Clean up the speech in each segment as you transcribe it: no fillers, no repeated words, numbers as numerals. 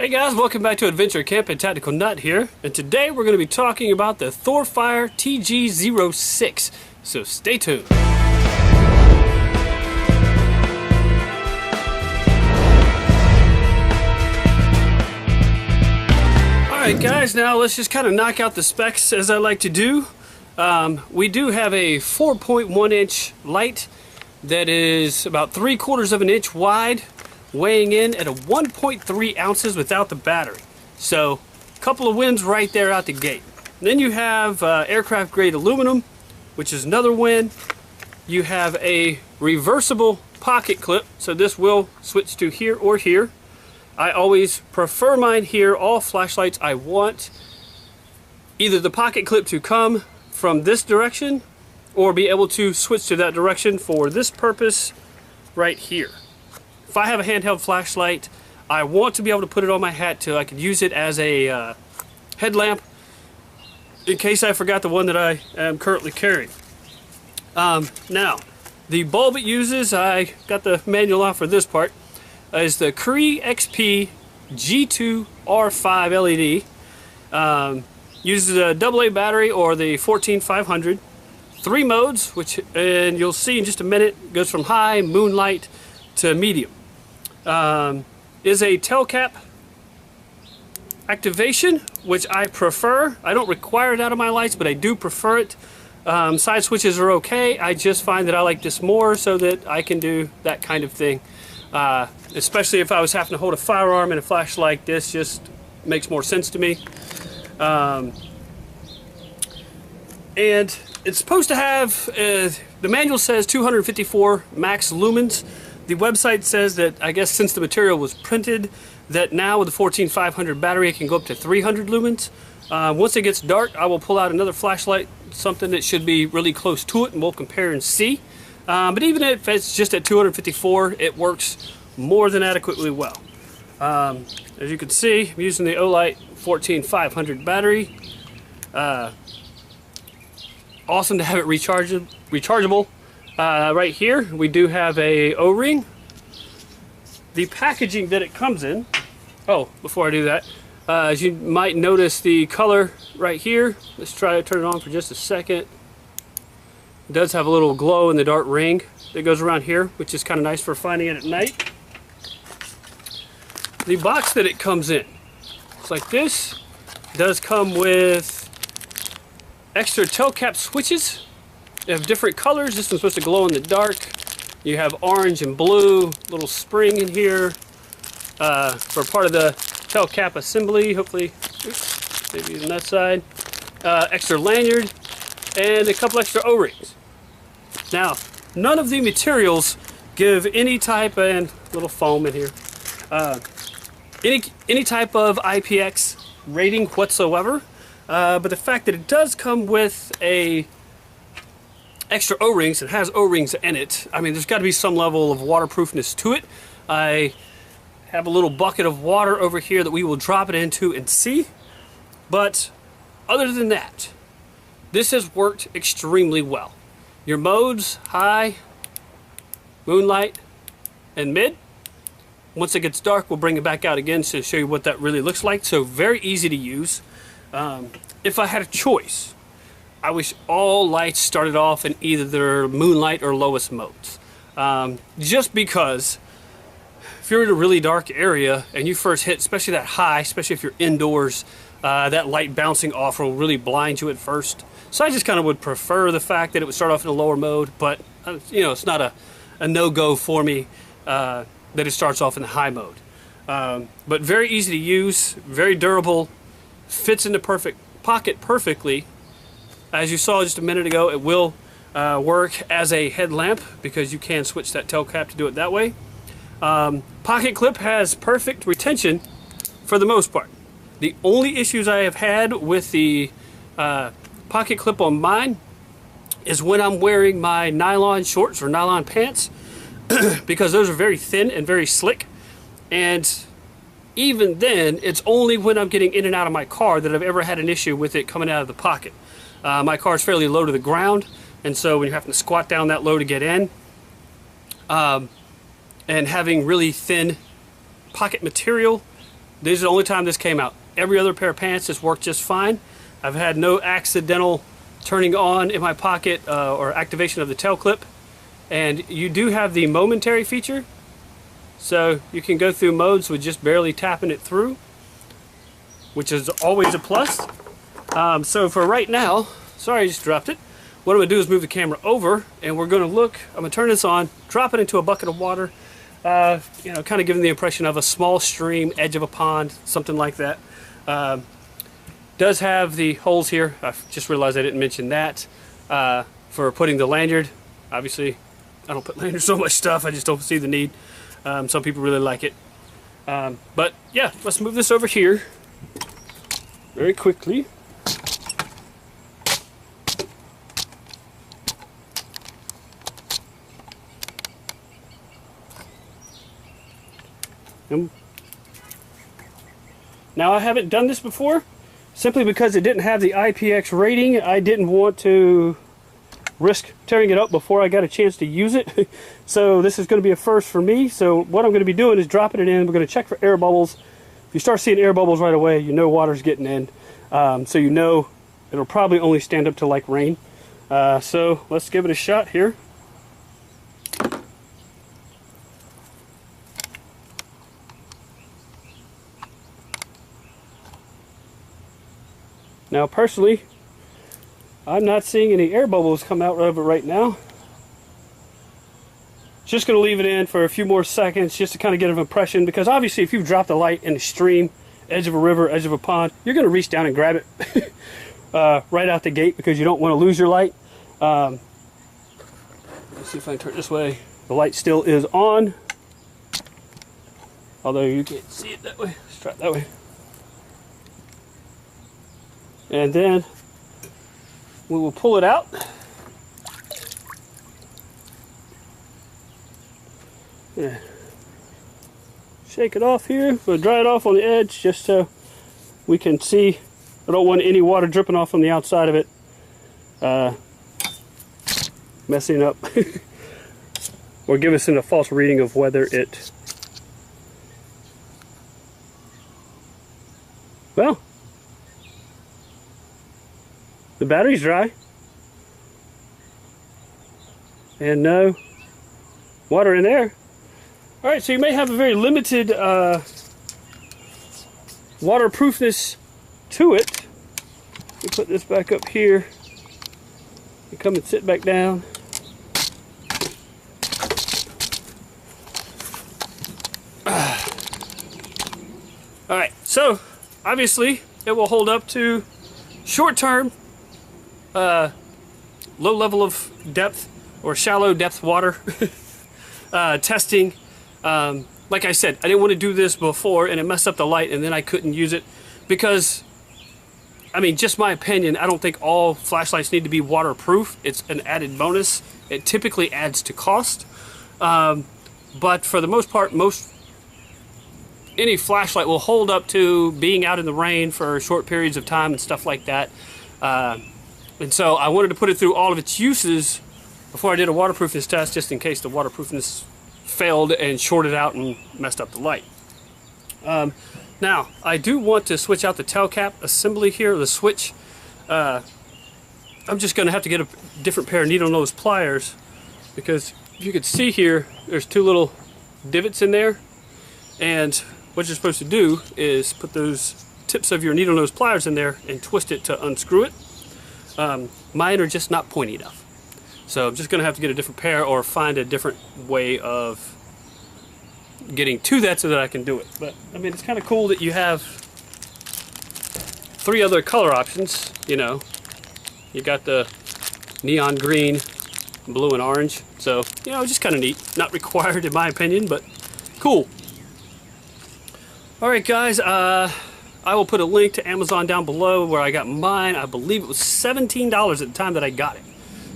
Hey guys, welcome back to Adventure Camping. Tactical Nut here, and today we're going to be talking about the Thorfire TG06, so stay tuned. Alright guys, now let's just kind of knock out the specs as I like to do. We do have a 4.1 inch light that is about 3/4 of an inch wide, weighing in at a 1.3 ounces without the battery. So a couple of wins right there out the gate. And then you have aircraft grade aluminum, which is another win. You have a reversible pocket clip, so this will switch to here or here. I always prefer mine here. All flashlights, I want either the pocket clip to come from this direction or be able to switch to that direction for this purpose right here. If I have a handheld flashlight, I want to be able to put it on my hat till I can use it as a headlamp in case I forgot the one that I am currently carrying. Now, the bulb it uses, I got the manual off for this part, is the Cree XP G2R5 LED. Uses a AA battery or the 14500. 3 modes, and you'll see in just a minute, goes from high, moonlight, to medium. Is a tail cap activation, which I prefer. I don't require it out of my lights, but I do prefer it. Side switches are okay. I just find that I like this more so that I can do that kind of thing. Especially if I was having to hold a firearm and a flashlight, this just makes more sense to me. And it's supposed to have, the manual says 254 max lumens. The website says that, I guess since the material was printed, that now with the 14500 battery it can go up to 300 lumens. Once it gets dark, I will pull out another flashlight, something that should be really close to it, and we'll compare and see. But even if it's just at 254, it works more than adequately well. As you can see, I'm using the Olight 14500 battery. Awesome to have it rechargeable. Right here we do have a O-ring. The packaging that it comes in, oh, before I do that, as you might notice the color right here. Let's try to turn it on for just a second. It does have a little glow in the dark ring that goes around here, which is kind of nice for finding it at night. The box that it comes in, it's like this. It does come with extra tail cap switches. They have different colors. This one's supposed to glow in the dark. You have orange and blue, little spring in here for part of the tail cap assembly. Hopefully, oops, maybe on that side. Extra lanyard and a couple extra O-rings. Now, none of the materials give any type, and little foam in here, any type of IPX rating whatsoever. But the fact that it does come with a extra O-rings, it has O-rings in it, I mean, there's got to be some level of waterproofness to it. I have a little bucket of water over here that we will drop it into and see. But other than that, this has worked extremely well. Your modes, high, moonlight, and mid. Once it gets dark, we'll bring it back out again to show you what that really looks like. So very easy to use. If I had a choice, I wish all lights started off in either their moonlight or lowest modes. Just because if you're in a really dark area and you first hit, especially that high, especially if you're indoors, that light bouncing off will really blind you at first. So I just kind of would prefer the fact that it would start off in a lower mode, but you know, it's not a no-go for me that it starts off in the high mode. But very easy to use, very durable, fits in the pocket perfectly. As you saw just a minute ago, it will work as a headlamp because you can switch that tail cap to do it that way. Pocket clip has perfect retention for the most part. The only issues I have had with the pocket clip on mine is when I'm wearing my nylon shorts or nylon pants because those are very thin and very slick, and even then it's only when I'm getting in and out of my car that I've ever had an issue with it coming out of the pocket. My car is fairly low to the ground, and so when you're having to squat down that low to get in, and having really thin pocket material This is the only time this came out. Every other pair of pants has worked just fine. I've had no accidental turning on in my pocket or activation of the tail clip. And you do have the momentary feature, so you can go through modes with just barely tapping it through, which is always a plus. So for right now, sorry I just dropped it. What I'm going to do is move the camera over, and we're going to look. I'm going to turn this on, drop it into a bucket of water, you know, kind of giving the impression of a small stream, edge of a pond, something like that. Does have the holes here. I just realized I didn't mention that for putting the lanyard. Obviously, I don't put lanyards so much stuff. I just don't see the need. Some people really like it. But yeah, let's move this over here very quickly. Now I haven't done this before simply because it didn't have the IPX rating. I didn't want to risk tearing it up before I got a chance to use it. So this is going to be a first for me. So what I'm going to be doing is dropping it in. We're going to check for air bubbles. If you start seeing air bubbles right away, you know water's getting in. So you know it'll probably only stand up to like rain. So let's give it a shot here. Now personally, I'm not seeing any air bubbles come out of it right now. Just going to leave it in for a few more seconds just to kind of get an impression, because obviously if you've dropped a light in a stream, edge of a river, edge of a pond, you're going to reach down and grab it right out the gate because you don't want to lose your light. Let's see if I can turn it this way. The light still is on, although you can't see it that way. Let's try it that way. And then we will pull it out. Yeah. Shake it off here. We'll dry it off on the edge just so we can see. I don't want any water dripping off from the outside of it, messing up or give us a false reading of whether it, well, the battery's dry and no water in there. All right, so you may have a very limited waterproofness to it. Let me put this back up here and come and sit back down. All right, so obviously it will hold up to short-term low level of depth or shallow depth water testing. Like I said, I didn't want to do this before and it messed up the light and then I couldn't use it because, I mean, just my opinion, I don't think all flashlights need to be waterproof. It's an added bonus. It typically adds to cost. But for the most part, any flashlight will hold up to being out in the rain for short periods of time and stuff like that. And so I wanted to put it through all of its uses before I did a waterproofness test, just in case the waterproofness failed and shorted out and messed up the light. Now, I do want to switch out the tail cap assembly here, the switch. I'm just going to have to get a different pair of needle nose pliers because if you could see here, there's two little divots in there. And what you're supposed to do is put those tips of your needle nose pliers in there and twist it to unscrew it. Mine are just not pointy enough. So I'm just going to have to get a different pair or find a different way of getting to that so that I can do it. But I mean, it's kind of cool that you have three other color options. You know, you got the neon green, blue, and orange. So, you know, just kind of neat. Not required in my opinion, but cool. Alright guys, I will put a link to Amazon down below where I got mine. I believe it was $17 at the time that I got it.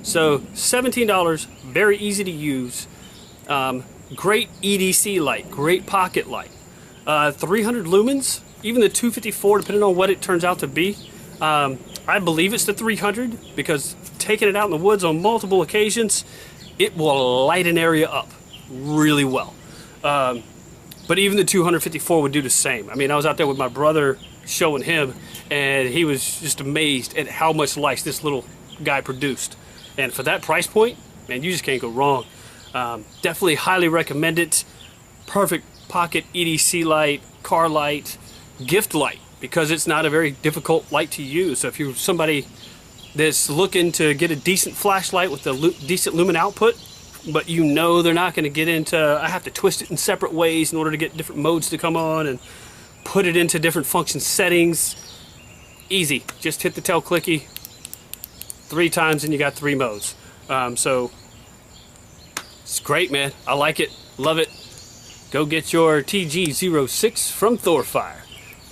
So $17, very easy to use. Great EDC light, great pocket light. 300 lumens, even the 254, depending on what it turns out to be. I believe it's the 300 because taking it out in the woods on multiple occasions, it will light an area up really well. But even the 254 would do the same. I mean, I was out there with my brother showing him, and he was just amazed at how much light this little guy produced. And for that price point, man, you just can't go wrong. Definitely highly recommend it. Perfect pocket EDC light, car light, gift light, because it's not a very difficult light to use. So if you're somebody that's looking to get a decent flashlight with a decent lumen output, but you know they're not going to get into, I have to twist it in separate ways in order to get different modes to come on and put it into different function settings. Easy. Just hit the tail clicky 3 times and you got 3 modes. So it's great, man. I like it. Love it. Go get your TG06 from Thorfire.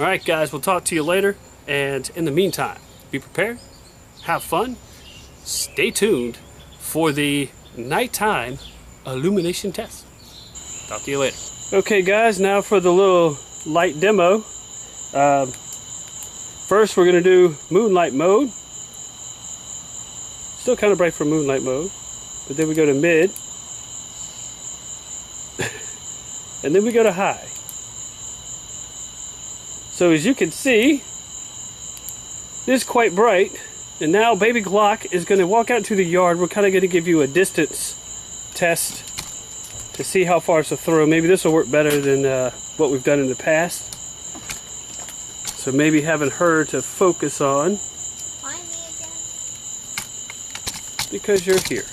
Alright guys, we'll talk to you later. And in the meantime, be prepared, have fun, stay tuned for the nighttime illumination test. Talk to you later. Okay guys, now for the little light demo. First we're going to do moonlight mode. Still kind of bright for moonlight mode. But then we go to mid. And then we go to high. So as you can see, this is quite bright. And now Baby Glock is going to walk out to the yard. We're kind of going to give you a distance test to see how far it's a throw. Maybe this will work better than what we've done in the past. So maybe having her to focus on. Find me again. Because you're here.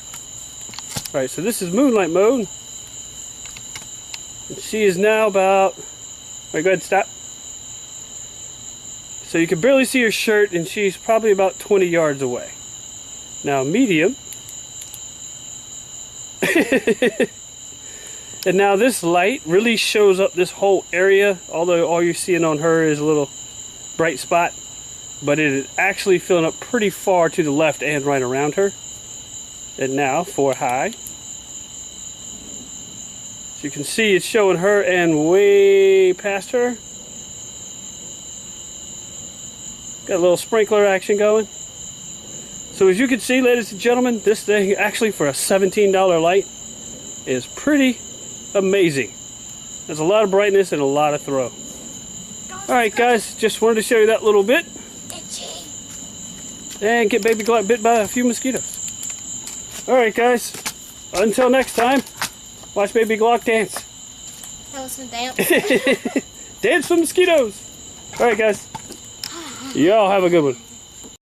Alright, so this is moonlight mode. And she is now about... Alright, go ahead, stop. So you can barely see her shirt, and she's probably about 20 yards away. Now medium. And now this light really shows up this whole area, although all you're seeing on her is a little bright spot. But it is actually filling up pretty far to the left and right around her. And now for high. So you can see it's showing her and way past her. Got a little sprinkler action going. So as you can see, ladies and gentlemen, this thing actually for a $17 light is pretty amazing. There's a lot of brightness and a lot of throw. Alright guys, just wanted to show you that little bit. Itchy. And get Baby Glock bit by a few mosquitoes. Alright guys, until next time, watch Baby Glock dance. That was some dance. Dance for mosquitoes. Alright guys. Y'all have a good one.